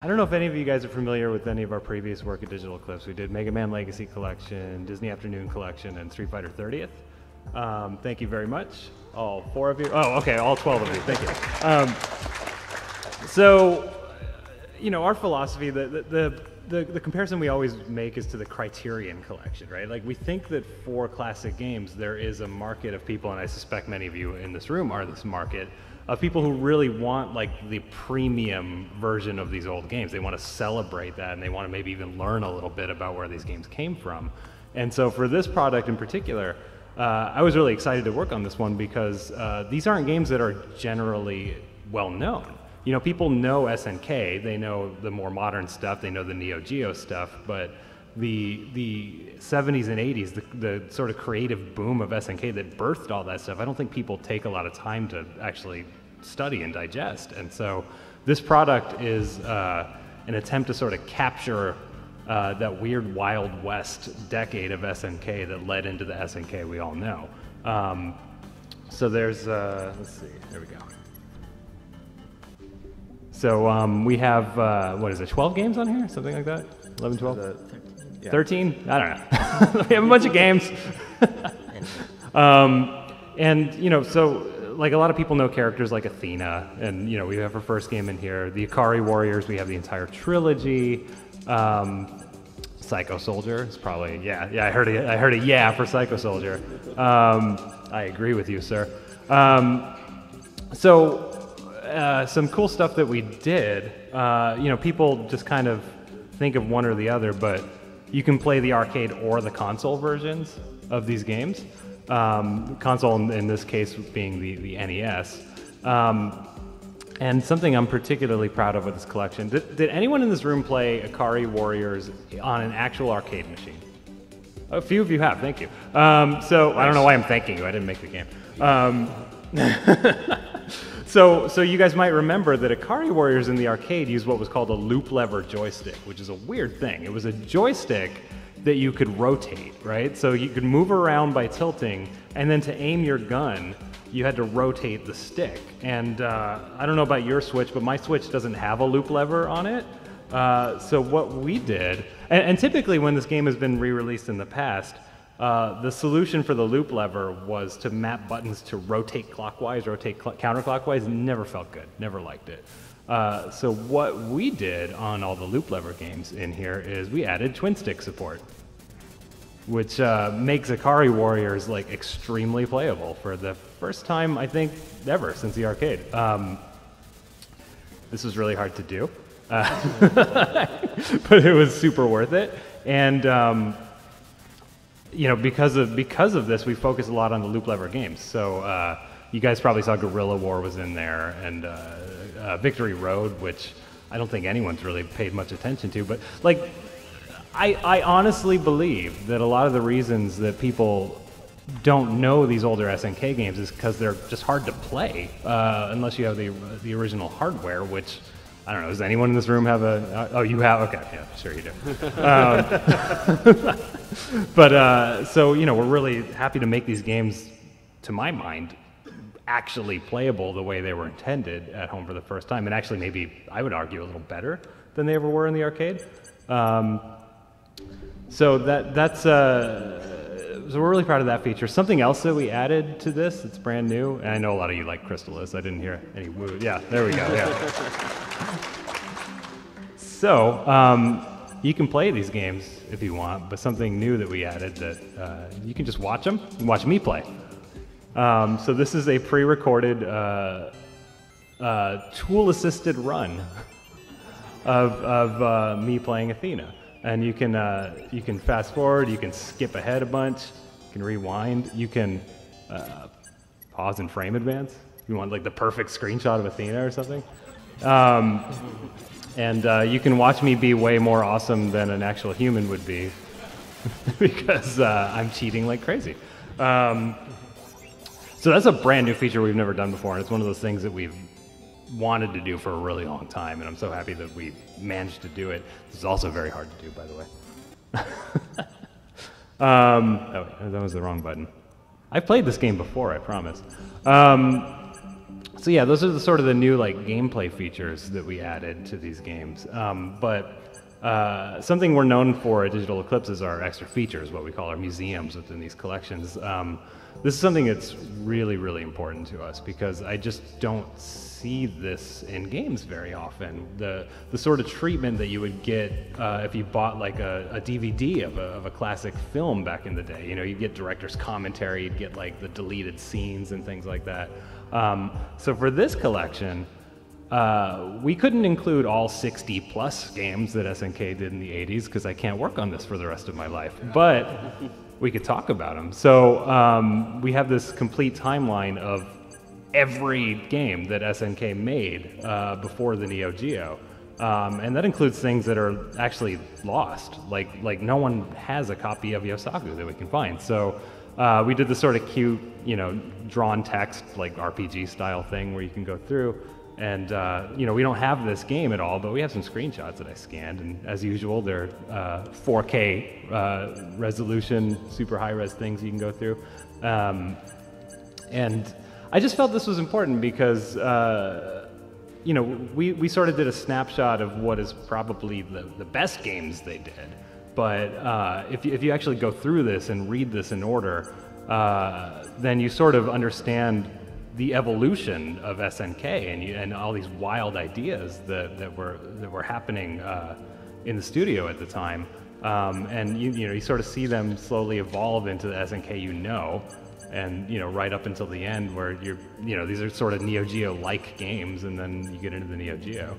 I don't know if any of you guys are familiar with any of our previous work at Digital Eclipse. We did Mega Man Legacy Collection, Disney Afternoon Collection, and Street Fighter 30th. Thank you very much, all 4 of you. Oh, okay, all 12 of you, thank you. So, you know, our philosophy, the comparison we always make is to the Criterion Collection, right? Like, we think that for classic games, there is a market of people, and I suspect many of you in this room are this market, of people who really want like the premium version of these old games. They want to celebrate that, and they want to maybe even learn a little bit about where these games came from. And so for this product in particular, I was really excited to work on this one because these aren't games that are generally well known. You know, people know SNK, they know the more modern stuff, they know the Neo Geo stuff, but the 70s and 80s, the sort of creative boom of SNK that birthed all that stuff, I don't think people take a lot of time to actually study and digest. And so this product is an attempt to sort of capture that weird Wild West decade of SNK that led into the SNK we all know. So there's, let's see, there we go. So we have, what is it, 12 games on here? Something like that? 11, 12? Yeah. 13? I don't know. We have a bunch of games. And, you know, so like a lot of people know characters like Athena, and, you know, we have her first game in here. The Ikari Warriors, we have the entire trilogy. Psycho Soldier is probably, yeah, I heard a yeah for Psycho Soldier. I agree with you, sir. Some cool stuff that we did, you know, people just kind of think of one or the other, but you can play the arcade or the console versions of these games. Console in this case being the NES. And something I'm particularly proud of with this collection, did anyone in this room play Ikari Warriors on an actual arcade machine? A few of you have, thank you. So I don't know why I'm thanking you, I didn't make the game. So you guys might remember that Ikari Warriors in the arcade used what was called a loop lever joystick, which is a weird thing. It was a joystick that you could rotate, right? So you could move around by tilting, and then to aim your gun, you had to rotate the stick. And I don't know about your Switch, but my Switch doesn't have a loop lever on it. So what we did, and typically when this game has been re-released in the past, the solution for the loop lever was to map buttons to rotate clockwise, rotate counterclockwise. Never felt good, never liked it. So what we did on all the loop lever games in here is we added twin stick support, which makes Ikari Warriors like extremely playable for the first time, I think, ever since the arcade. This was really hard to do, but it was super worth it. And you know, because of this, we focus a lot on the loop lever games. So you guys probably saw Guerrilla War was in there, and Victory Road, which I don't think anyone's really paid much attention to. But like, I honestly believe that a lot of the reasons that people don't know these older SNK games is because they're just hard to play unless you have the original hardware, which, I don't know, does anyone in this room have a... oh, you have? Okay, yeah, sure you do. But, so, you know, we're really happy to make these games, to my mind, actually playable the way they were intended at home for the first time, and actually maybe, I would argue, a little better than they ever were in the arcade. So so we're really proud of that feature. Something else that we added to this that's brand new, and I know a lot of you like Crystalis. I didn't hear any woo. Yeah, there we go. Yeah. So you can play these games if you want, but something new that we added that you can just watch them. You can watch me play. So this is a pre-recorded tool-assisted run of me playing Athena. And you can fast forward, you can skip ahead a bunch, you can rewind, you can pause and frame advance. You want like the perfect screenshot of Athena or something. And you can watch me be way more awesome than an actual human would be because I'm cheating like crazy. So that's a brand new feature we've never done before, and it's one of those things that we've wanted to do for a really long time, and I'm so happy that we managed to do it. This is also very hard to do, by the way. Oh, that was the wrong button. I've played this game before, I promise. So yeah, those are the sort of the new like gameplay features that we added to these games. But something we're known for at Digital Eclipse is our extra features, what we call our museums within these collections. This is something that's really, really important to us because I just don't see this in games very often. The sort of treatment that you would get if you bought like a DVD of a classic film back in the day. You know, you'd get director's commentary, you'd get like the deleted scenes and things like that. So for this collection, we couldn't include all 60 plus games that SNK did in the 80s because I can't work on this for the rest of my life, but we could talk about them. So we have this complete timeline of every game that SNK made before the Neo Geo. And that includes things that are actually lost, like no one has a copy of Yosaku that we can find. So we did this sort of cute, you know, drawn text, like RPG style thing where you can go through. And, you know, we don't have this game at all, but we have some screenshots that I scanned. And as usual, they're 4K resolution, super high-res things you can go through. And I just felt this was important because, you know, we sort of did a snapshot of what is probably the best games they did. But if you actually go through this and read this in order, then you sort of understand the evolution of SNK and all these wild ideas that were happening in the studio at the time, and you sort of see them slowly evolve into the SNK you know, and you know right up until the end where these are sort of Neo Geo-like games, and then you get into the Neo Geo.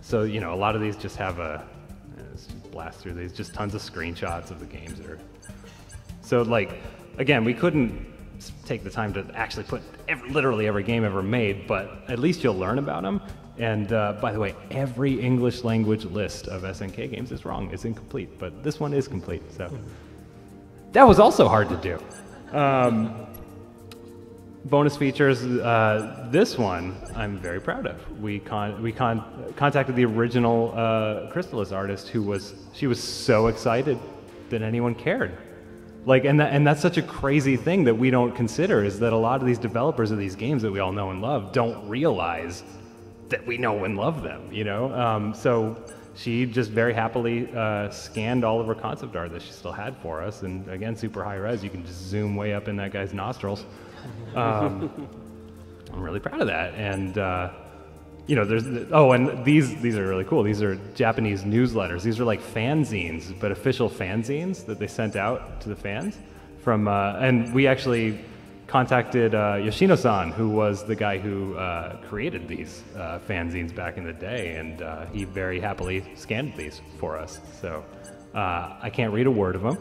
So you know a lot of these just have let's just blast through these, just tons of screenshots of the games that are. So like again, we couldn't take the time to actually put literally every game ever made, but at least you'll learn about them. And by the way, every English language list of SNK games is wrong, it's incomplete, but this one is complete, so. That was also hard to do. Bonus features, this one I'm very proud of. We contacted the original Crystalis artist she was so excited that anyone cared. Like, and that's such a crazy thing that we don't consider, is that a lot of these developers of these games that we all know and love don't realize that we know and love them, you know? So she just very happily scanned all of her concept art that she still had for us, and again, super high res, you can just zoom way up in that guy's nostrils. I'm really proud of that, and you know, and these are really cool. These are Japanese newsletters. These are like fanzines, but official fanzines that they sent out to the fans from, and we actually contacted Yoshino-san, who was the guy who created these fanzines back in the day, and he very happily scanned these for us. So I can't read a word of them.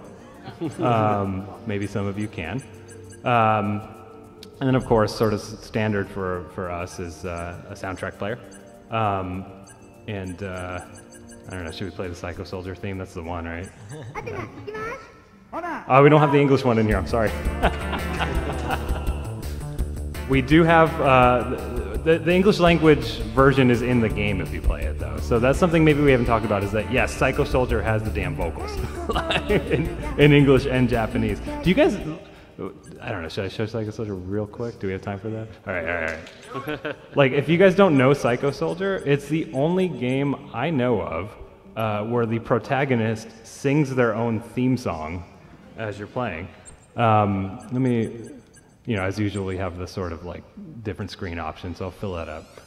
Maybe some of you can. And then, of course, sort of standard for us is a soundtrack player. And I don't know, should we play the Psycho Soldier theme? That's the one, right? We don't have the English one in here, I'm sorry. We do have, the English language version is in the game if you play it, though. So that's something maybe we haven't talked about, is that, yes, Psycho Soldier has the damn vocals in English and Japanese. Do you guys... I don't know, should I show Psycho Soldier real quick? Do we have time for that? All right. Like, if you guys don't know Psycho Soldier, it's the only game I know of where the protagonist sings their own theme song as you're playing. Let me, you know, as usual, we have the sort of like different screen options, so I'll fill that up.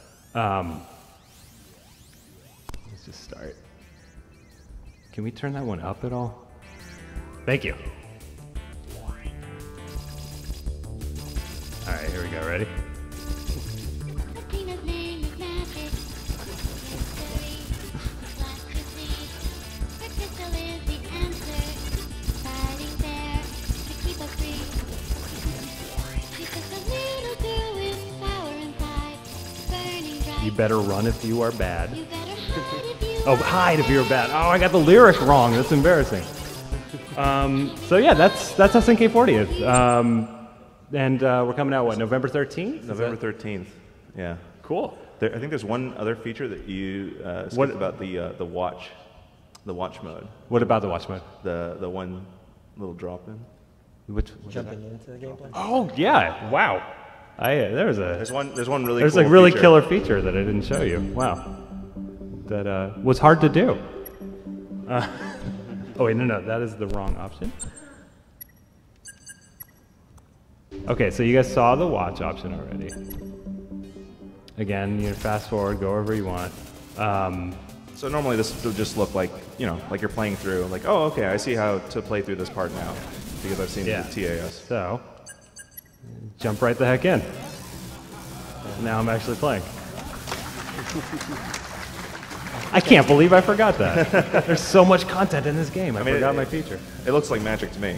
Let's just start. Can we turn that one up at all? Thank you. All right, here we go. Ready? You better run if you are bad. Oh, hide if you're bad. Oh, I got the lyric wrong. That's embarrassing. So yeah, that's SNK 40th. And we're coming out, what, November 13th? November 13th, yeah. Cool. I think there's one other feature that you skipped about the watch mode. What about the watch mode? The one little drop in. Which Jumping into the gameplay? Oh, yeah, wow. There's one really there's cool a really feature. killer feature that I didn't show you. Wow, that was hard to do. Oh wait, no, that is the wrong option. Okay, so you guys saw the watch option already. Again, you fast forward, go wherever you want. So normally this will just look like, like you're playing through, like, oh, okay, I see how to play through this part now, because I've seen the TAS. So, jump right the heck in. Now I'm actually playing. I can't believe I forgot that. There's so much content in this game. I forgot my feature. It looks like magic to me,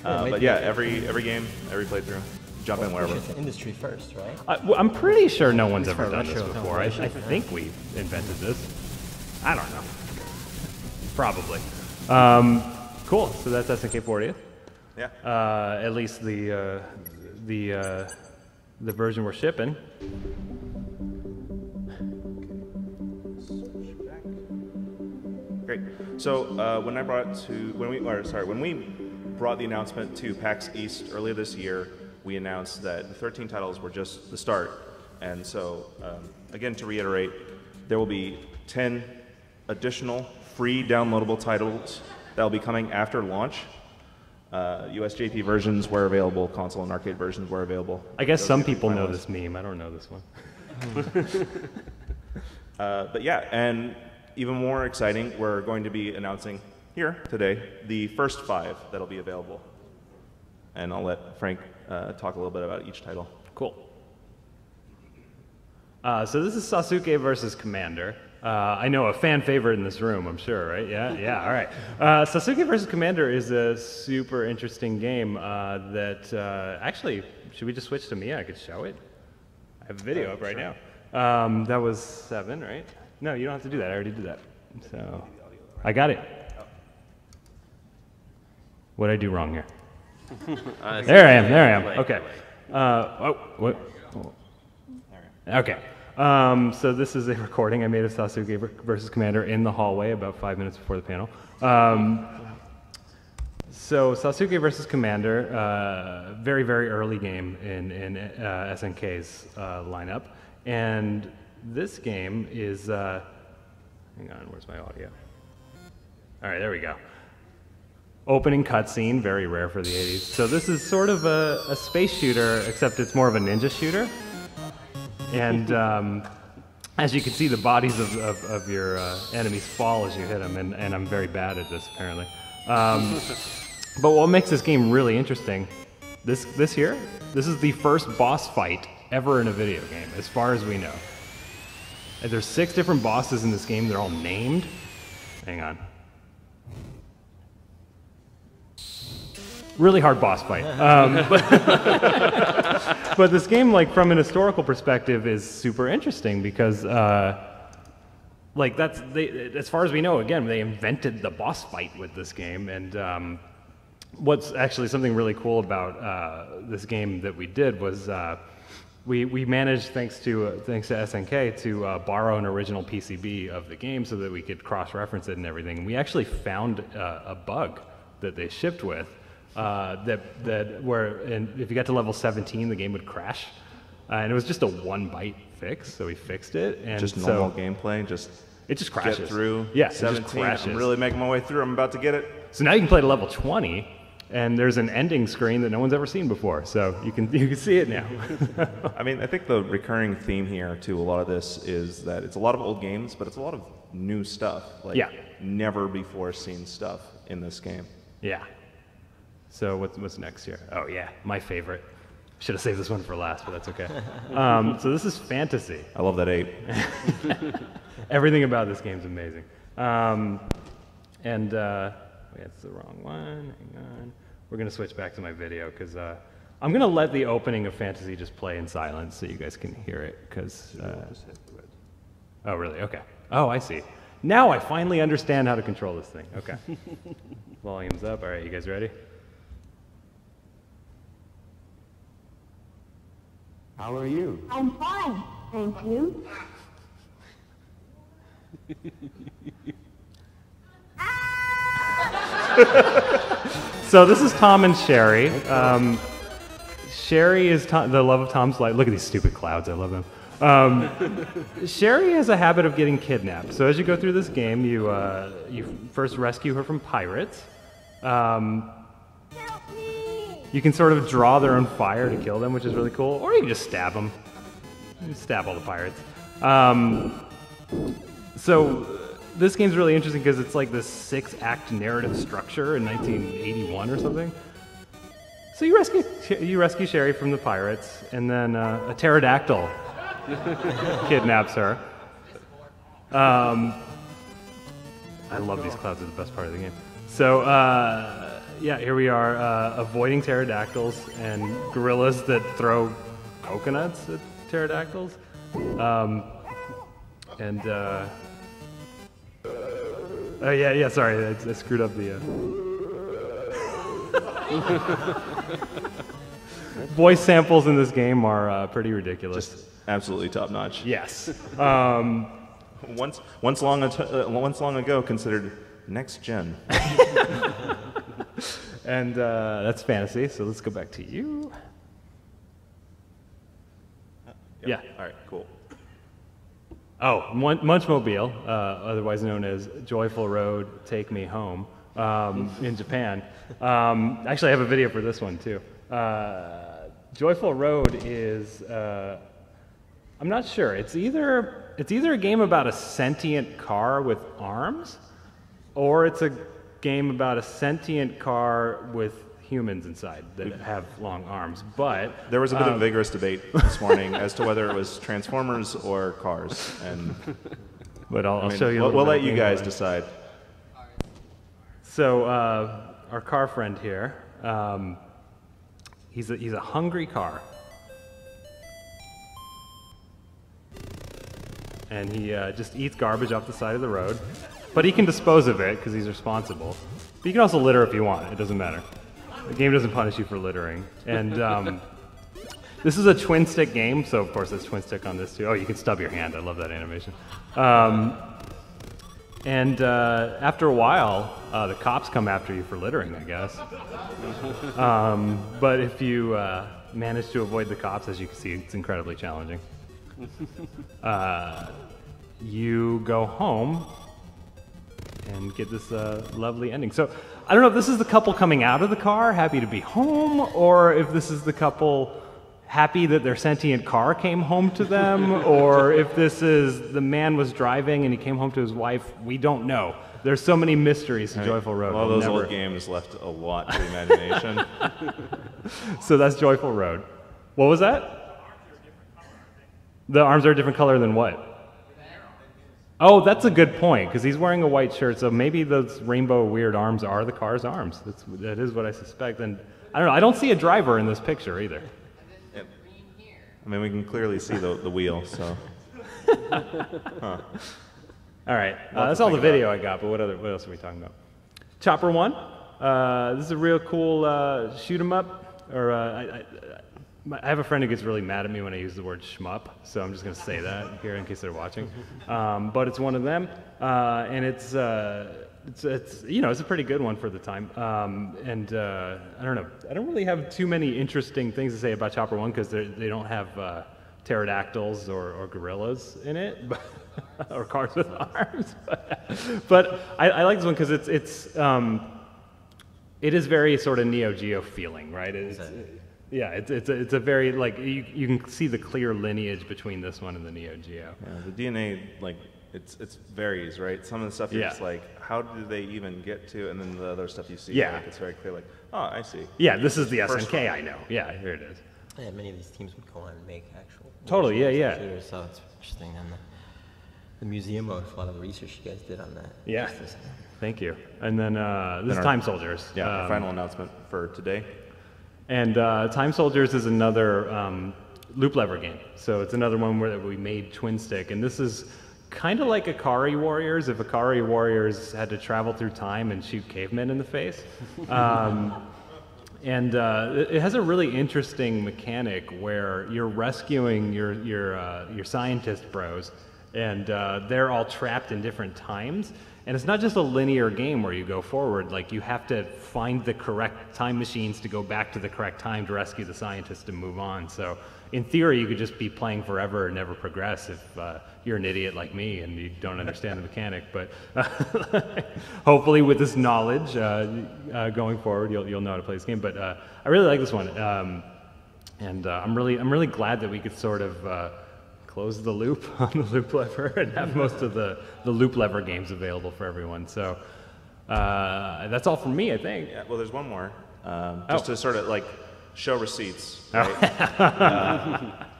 but yeah, every game, every playthrough, jump in wherever. It's industry first, right? I'm pretty sure no one's ever done this before. I think we invented this. I don't know. Probably. Cool. So that's SNK 40th. Yeah. At least the version we're shipping. Great. So when we brought the announcement to PAX East earlier this year, we announced that the 13 titles were just the start. And so, again, to reiterate, there will be 10 additional free downloadable titles that will be coming after launch. USJP versions were available, console and arcade versions were available. I guess some people know this meme. I don't know this one. But yeah, and even more exciting, we're going to be announcing here today the first 5 that'll be available. And I'll let Frank talk a little bit about each title. Cool. So this is Sasuke versus Commander. I know a fan favorite in this room, I'm sure, right? Yeah, all right. Sasuke versus Commander is a super interesting game that actually, should we just switch to me? I could show it. I have a video up right now. That was 7, right? No, you don't have to do that. I already did that. So I got it. What did I do wrong here? There I am. Okay. What? Okay. So this is a recording I made of Sasuke versus Commander in the hallway about 5 minutes before the panel. So Sasuke versus Commander, very, very early game in SNK's lineup. And this game is, hang on, where's my audio? All right, there we go. Opening cutscene, very rare for the 80s. So this is sort of a space shooter, except it's more of a ninja shooter. And as you can see, the bodies of your enemies fall as you hit them, and I'm very bad at this, apparently. But what makes this game really interesting, this is the first boss fight ever in a video game, as far as we know. And there's 6 different bosses in this game. They're all named. Hang on. Really hard boss fight. But this game, like from an historical perspective, is super interesting because, like as far as we know, again, they invented the boss fight with this game. And what's actually something really cool about this game that we did was we managed, thanks to SNK, to borrow an original PCB of the game so that we could cross-reference it and everything. And we actually found a bug that they shipped with. If you got to level 17, the game would crash, and it was just a 1-byte fix. So we fixed it, and just normal gameplay, it just crashes. Get through. Yeah, 17. It just crashes. I'm really making my way through. I'm about to get it. So now you can play to level 20, and there's an ending screen that no one's ever seen before. So you can see it now. I mean, I think the recurring theme here to a lot of this is that it's a lot of old games, but it's a lot of new stuff. Like never before seen stuff in this game. Yeah. So what's next here? Oh yeah, my favorite. Should have saved this one for last, but that's okay. So this is fantasy. I love that ape. Everything about this game's amazing. Wait, that's the wrong one. Hang on. We're gonna switch back to my video because I'm gonna let the opening of Fantasy just play in silence so you guys can hear it. Because oh really? Okay. Oh, I see. Now I finally understand how to control this thing. Okay. Volume's up. All right, you guys ready? How are you? I'm fine, thank you. So this is Tom and Sherry. Sherry is the love of Tom's life. Look at these stupid clouds. I love them. Sherry has a habit of getting kidnapped. So as you go through this game, you first rescue her from pirates. You can sort of draw their own fire to kill them, which is really cool. Or you can just stab them. You can stab all the pirates. So this game's really interesting because it's like this 6-act narrative structure in 1981 or something. So you rescue Sherry from the pirates, and then a pterodactyl kidnaps her. I love these clouds; they're the best part of the game. So yeah, here we are avoiding pterodactyls and gorillas that throw coconuts at pterodactyls. Yeah, sorry, I screwed up the... Voice samples in this game are pretty ridiculous. Just absolutely top notch. Yes. Once long ago considered next gen. And that's fantasy, so let's go back to you. Yeah. All right, cool. Oh, Munchmobile, otherwise known as Joyful Road, Take Me Home, in Japan. Actually, I have a video for this one, too. Joyful Road is, I'm not sure. It's either a game about a sentient car with arms, or it's a game about a sentient car with humans inside that have long arms. But there was a bit of vigorous debate this morning as to whether it was Transformers or cars, and but I'll show you. We'll let you guys decide. So our car friend here, he's a hungry car, and he just eats garbage off the side of the road. But he can dispose of it because he's responsible. But you can also litter if you want. It doesn't matter. The game doesn't punish you for littering. And this is a twin stick game, so of course there's twin stick on this too. Oh, you can stub your hand. I love that animation. After a while, the cops come after you for littering, I guess. But if you manage to avoid the cops, as you can see, it's incredibly challenging. You go home and get this lovely ending. So I don't know if this is the couple coming out of the car, happy to be home, or if this is the couple happy that their sentient car came home to them, or if this is the man was driving and he came home to his wife. We don't know. There's so many mysteries to Joyful Road. All those old games left a lot to the imagination. So that's Joyful Road. What was that? The arms are a different color than what? Oh, that's a good point, because he's wearing a white shirt, so maybe those rainbow weird arms are the car's arms. That is what I suspect. And I don't know, I don't see a driver in this picture either. Yep. I mean, we can clearly see the wheel, so. Huh. All right, that's all the video I got, but what else are we talking about? Chopper 1. This is a real cool shoot 'em up, or I have a friend who gets really mad at me when I use the word shmup, so I'm just going to say that here in case they're watching. But it's one of them, and it's you know, it's a pretty good one for the time. I don't know, I don't really have too many interesting things to say about Chopper 1 because they don't have pterodactyls or gorillas in it, or cars with arms. But I like this one because it is very sort of Neo Geo feeling, right? Yeah, it's a very, like, you can see the clear lineage between this one and the Neo Geo. Yeah, the DNA, like, it's varies, right? Some of the stuff you're just like, how do they even get to? And then the other stuff you see, like, it's very clear, like, oh, I see. Yeah, this is the SNK, I know. Yeah, here it is. Yeah, many of these teams would go on and make actual totally, yeah. shooters, so it's interesting. And the museum mode, a lot of the research you guys did on that. Yeah, thank you. And then this is Time Soldiers. Yeah, our final announcement for today. And Time Soldiers is another loop lever game. So it's another one where we made twin stick. And this is kind of like Akari Warriors, if Akari Warriors had to travel through time and shoot cavemen in the face. It has a really interesting mechanic where you're rescuing your scientist bros, and they're all trapped in different times. And it's not just a linear game where you go forward. Like, you have to find the correct time machines to go back to the correct time to rescue the scientists and move on. So in theory, you could just be playing forever and never progress if you're an idiot like me and you don't understand the mechanic. But hopefully with this knowledge going forward, you'll know how to play this game. But I really like this one. And I'm really glad that we could sort of close the loop on the loop lever and have most of the loop lever games available for everyone. So that's all from me, I think. Yeah, well, there's one more. Just to sort of like show receipts, right?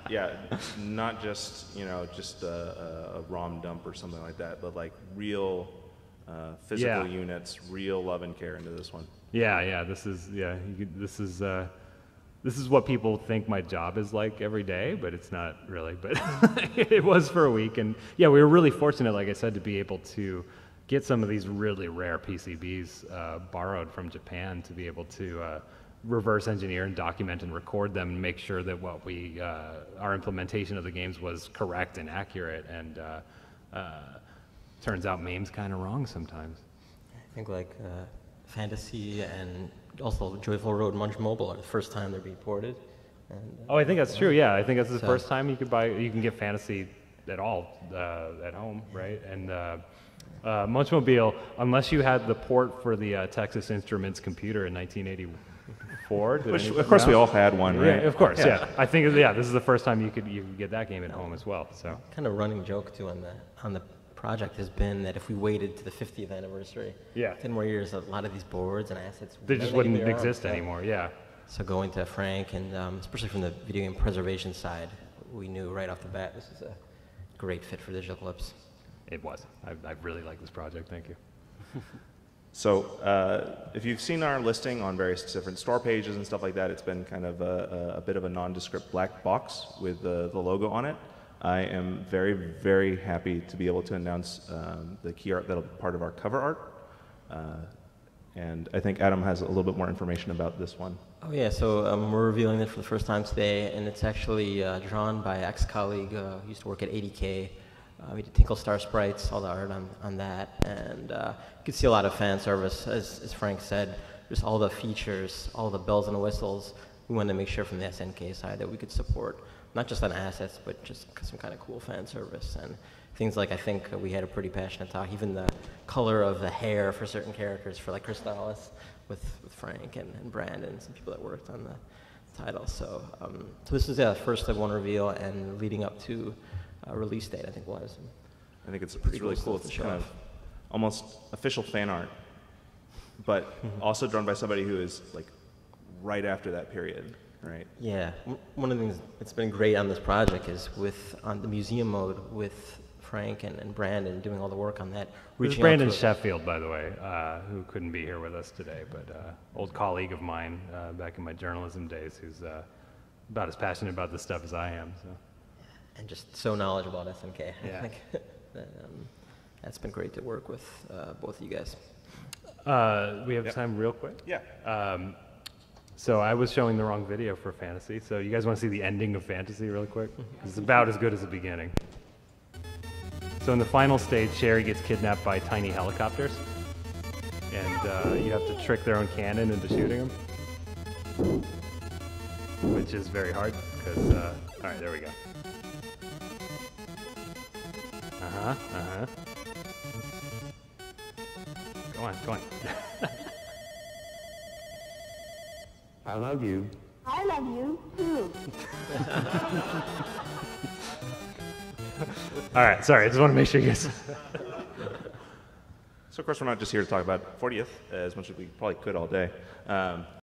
Yeah, not just, just a ROM dump or something like that, but like real physical units, real love and care into this one. Yeah, this is what people think my job is like every day, but it's not really. But it was for a week, and yeah, we were really fortunate, like I said, to be able to get some of these really rare PCBs borrowed from Japan to be able to reverse engineer and document and record them and make sure that what our implementation of the games was correct and accurate. And turns out MAME's kind of wrong sometimes. I think like Fantasy and also Joyful Road Munch Mobile are the first time they're being ported. And, oh, I think that's true. Yeah, I think that's the first time you can get Fantasy at all at home, right? And Munchmobile, unless you had the port for the Texas Instruments computer in 1984. Which, of course, we all had one, right? Yeah, of course. Yeah, I think this is the first time you could get that game at home as well. So kind of running joke too on the project has been that if we waited to the 50th anniversary, 10 more years, a lot of these boards and assets they just wouldn't exist anymore. Yeah. So going to Frank and especially from the video game preservation side, we knew right off the bat this is a great fit for Digital Eclipse. It was. I really like this project. Thank you. So if you've seen our listing on various different store pages and stuff like that, it's been kind of a bit of a nondescript black box with the logo on it. I am very, very happy to be able to announce the key art that'll be part of our cover art. And I think Adam has a little bit more information about this one. Oh yeah, so we're revealing it for the first time today, and it's actually drawn by an ex-colleague who used to work at 80K. We did Tinkle Star Sprites, all the art on that, and you can see a lot of fan service, as Frank said, just all the features, all the bells and whistles. We wanted to make sure from the SNK side that we could support not just on assets, but just some kind of cool fan service. And things like, I think we had a pretty passionate talk, even the color of the hair for certain characters, for like Crystallis with Frank and Brandon, some people that worked on the title. So this is the first of one reveal, and leading up to release date, I think we'll have some. I think it's really cool. It's kind of almost official fan art, but also drawn by somebody who is like right after that period. Right. Yeah, one of the things that's been great on this project is on the museum mode with Frank and Brandon doing all the work on that. This is Brandon Sheffield, by the way, who couldn't be here with us today, but old colleague of mine back in my journalism days, who's about as passionate about this stuff as I am. So. And just so knowledgeable about SNK. Yeah. I think that's been great to work with both of you guys. We have time real quick? Yeah. So I was showing the wrong video for Fantasy. So you guys want to see the ending of Fantasy really quick? It's about as good as the beginning. So in the final stage, Sherry gets kidnapped by tiny helicopters. And you have to trick their own cannon into shooting them. Which is very hard, because, all right, there we go. Go on. I love you. I love you too. All right, sorry, I just want to make sure you guys. So of course we're not just here to talk about 40th, as much as we probably could all day.